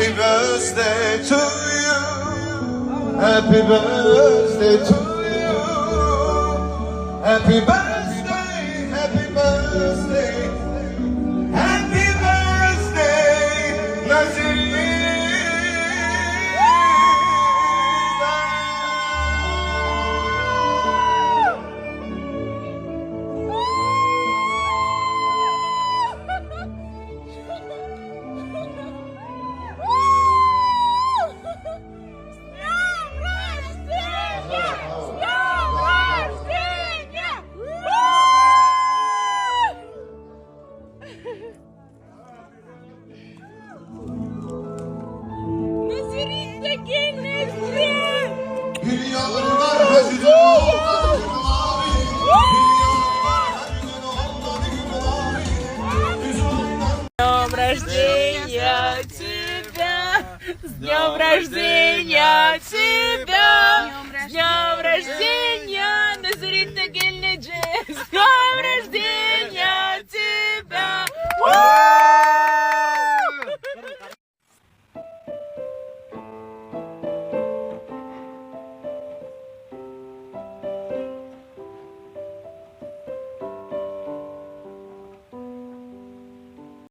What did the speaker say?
Happy birthday to you. Happy birthday to you. Happy birthday, happy birthday. Happy birthday, Nazir. С днем рождения тебя!